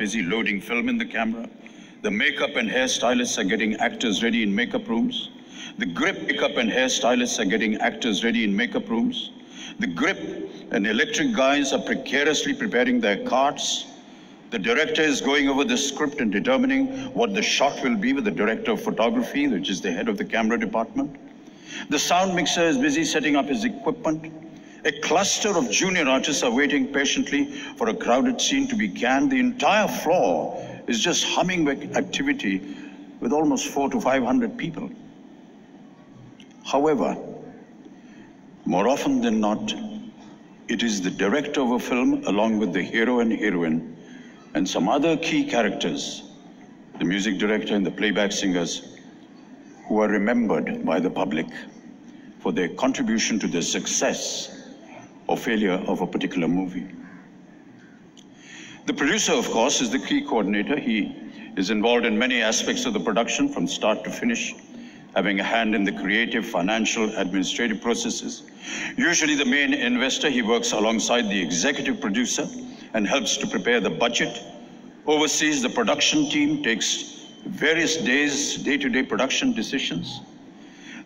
busy loading film in the camera. The makeup and hairstylists are getting actors ready in makeup rooms. The grip makeup and hairstylists are getting actors ready in makeup rooms. The grip and electric guys are precariously preparing their carts. The director is going over the script and determining what the shot will be with the director of photography, which is the head of the camera department. The sound mixer is busy setting up his equipment. A cluster of junior artists are waiting patiently for a crowded scene to be canned. The entire floor is just humming with activity with almost 400 to 500 people. However, more often than not, it is the director of a film along with the hero and heroine and some other key characters, the music director and the playback singers, who are remembered by the public for their contribution to the success or failure of a particular movie. The producer, of course, is the key coordinator. He is involved in many aspects of the production from start to finish, having a hand in the creative, financial, administrative processes. Usually the main investor, he works alongside the executive producer and helps to prepare the budget, oversees the production team, takes various day-to-day production decisions.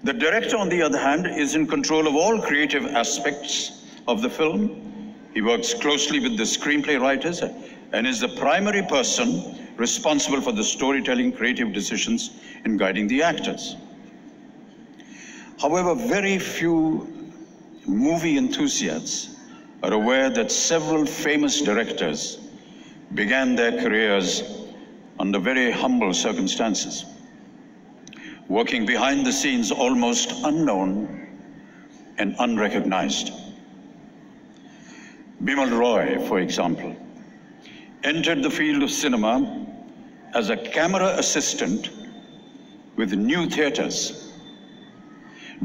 The director, on the other hand, is in control of all creative aspects of the film. He works closely with the screenplay writers and is the primary person responsible for the storytelling, creative decisions in guiding the actors. However, very few movie enthusiasts are aware that several famous directors began their careers under very humble circumstances, working behind the scenes almost unknown and unrecognized. Bimal Roy, for example, entered the field of cinema as a camera assistant with New Theatres.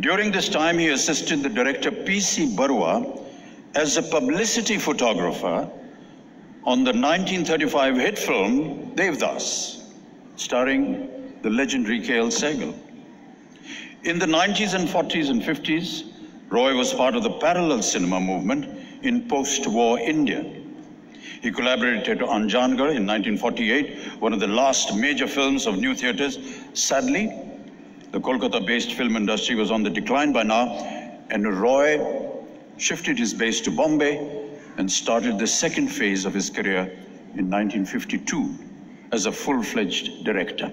During this time, he assisted the director P.C. Barua as a publicity photographer on the 1935 hit film Devdas, starring the legendary K.L. Sehgal. In the 90s and 40s and 50s, Roy was part of the parallel cinema movement in post-war India. He collaborated on Jangar in 1948, one of the last major films of New Theatres. Sadly, the Kolkata-based film industry was on the decline by now, and Roy shifted his base to Bombay and started the second phase of his career in 1952 as a full-fledged director.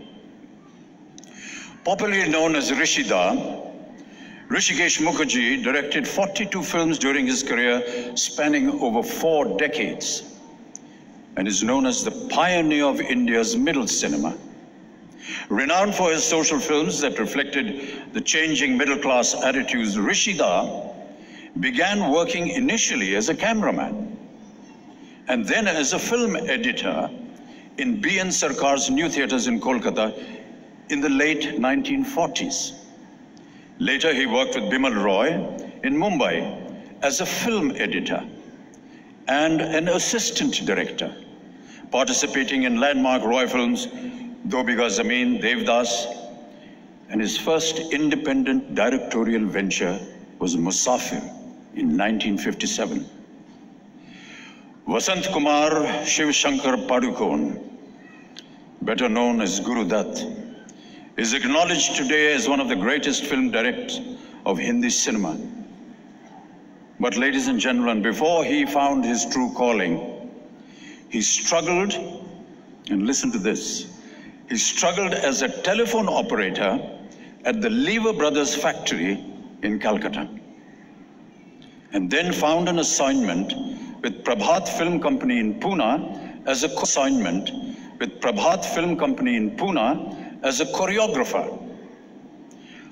Popularly known as Rishida, Hrishikesh Mukherjee directed 42 films during his career, spanning over 4 decades, and is known as the pioneer of India's middle cinema. Renowned for his social films that reflected the changing middle-class attitudes, Rishida began working initially as a cameraman and then as a film editor in B.N. Sarkar's New Theatres in Kolkata in the late 1940s. Later, he worked with Bimal Roy in Mumbai as a film editor and an assistant director, participating in landmark Roy films, Do Bigha Zameen, Devdas, and his first independent directorial venture was Musafir in 1957. Vasant Kumar Shiv Shankar Padukone, better known as Guru Dutt, is acknowledged today as one of the greatest film directors of Hindi cinema. But ladies and gentlemen, before he found his true calling, he struggled, and listen to this, he struggled as a telephone operator at the Lever Brothers factory in Calcutta, and then found an assignment with Prabhat Film Company in Pune as a co-assignment with Prabhat Film Company in Pune as a choreographer.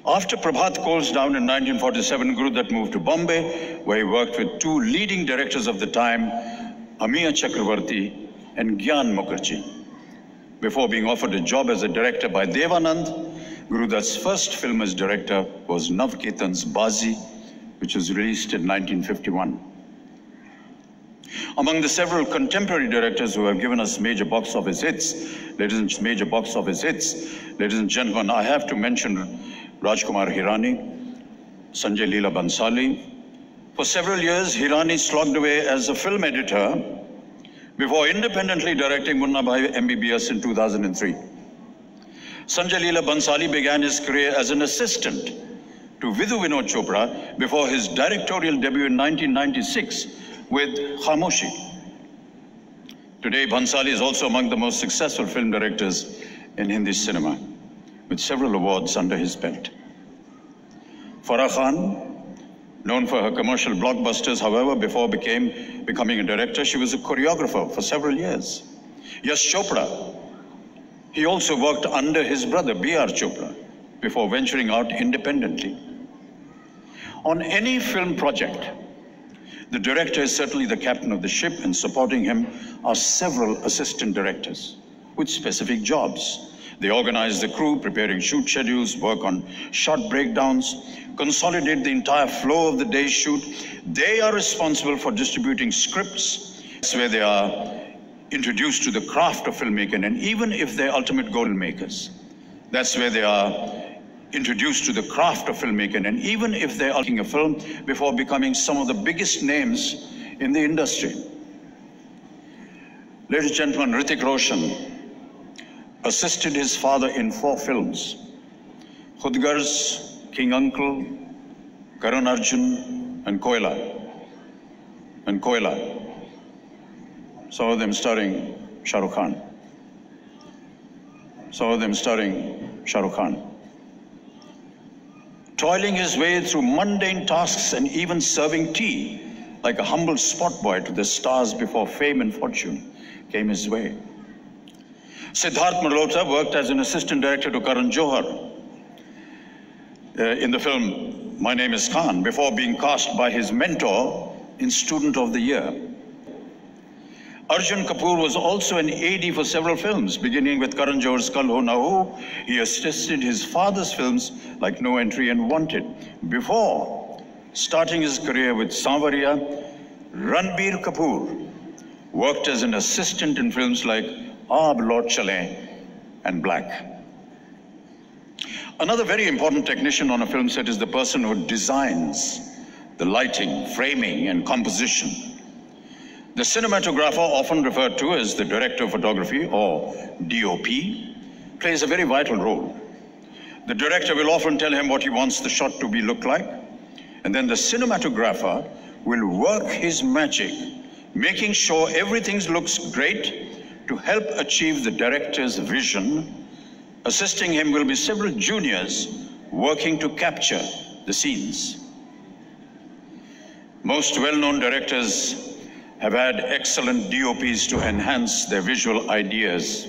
After Prabhat closed down in 1947, Guru Dutt moved to Bombay, where he worked with 2 leading directors of the time, Amiya Chakravarti and Gyan Mukherjee. Before being offered a job as a director by Devanand, Guru Dutt's first film as director was Navketan's Bazi, which was released in 1951. Among the several contemporary directors who have given us major box office hits, ladies and gentlemen, I have to mention Rajkumar Hirani, Sanjay Leela Bansali. For several years, Hirani slogged away as a film editor, before independently directing Munna Bhai MBBS in 2003. Sanjay Leela Bhansali began his career as an assistant to Vidhu Vinod Chopra before his directorial debut in 1996 with Khamoshi. Today, Bhansali is also among the most successful film directors in Hindi cinema, with several awards under his belt. Farah Khan, known for her commercial blockbusters, however, before becoming a director, she was a choreographer for several years. Yash Chopra, he also worked under his brother, B.R. Chopra, before venturing out independently. On any film project, the director is certainly the captain of the ship, and supporting him are several assistant directors with specific jobs. They organize the crew, preparing shoot schedules, work on shot breakdowns, consolidate the entire flow of the day's shoot. They are responsible for distributing scripts. That's where they are introduced to the craft of filmmaking, and even if they're ultimate goal makers, that's where they are introduced to the craft of filmmaking, and even if they're making a film before becoming some of the biggest names in the industry. Ladies and gentlemen, Hrithik Roshan assisted his father in 4 films: Khudgarz, King Uncle, Karan Arjun, and Koila. Some of them starring Shah Rukh Khan. Toiling his way through mundane tasks and even serving tea like a humble spot boy to the stars before fame and fortune came his way. Siddharth Malhotra worked as an assistant director to Karan Johar in the film My Name is Khan before being cast by his mentor in Student of the Year. Arjun Kapoor was also an AD for several films, beginning with Karan Johar's Kal Ho Na Ho. He assisted his father's films like No Entry and Wanted. Before starting his career with Sanwariya, Ranbir Kapoor worked as an assistant in films like Aab Laut Chale and Black. Another very important technician on a film set is the person who designs the lighting, framing, and composition. The cinematographer, often referred to as the director of photography or DOP, plays a very vital role. The director will often tell him what he wants the shot to look like, and then the cinematographer will work his magic, making sure everything looks great to help achieve the director's vision. Assisting him will be several juniors working to capture the scenes. Most well-known directors have had excellent DOPs to enhance their visual ideas.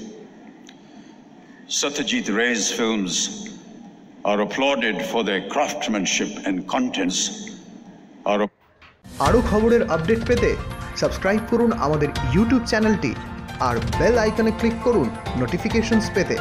Satyajit Ray's films are applauded for their craftsmanship, and contents are আরো খবরের update পেতে subscribe করুন আমাদের YouTube চ্যানেলটি আর bell আইকনে click করুন notifications পেতে।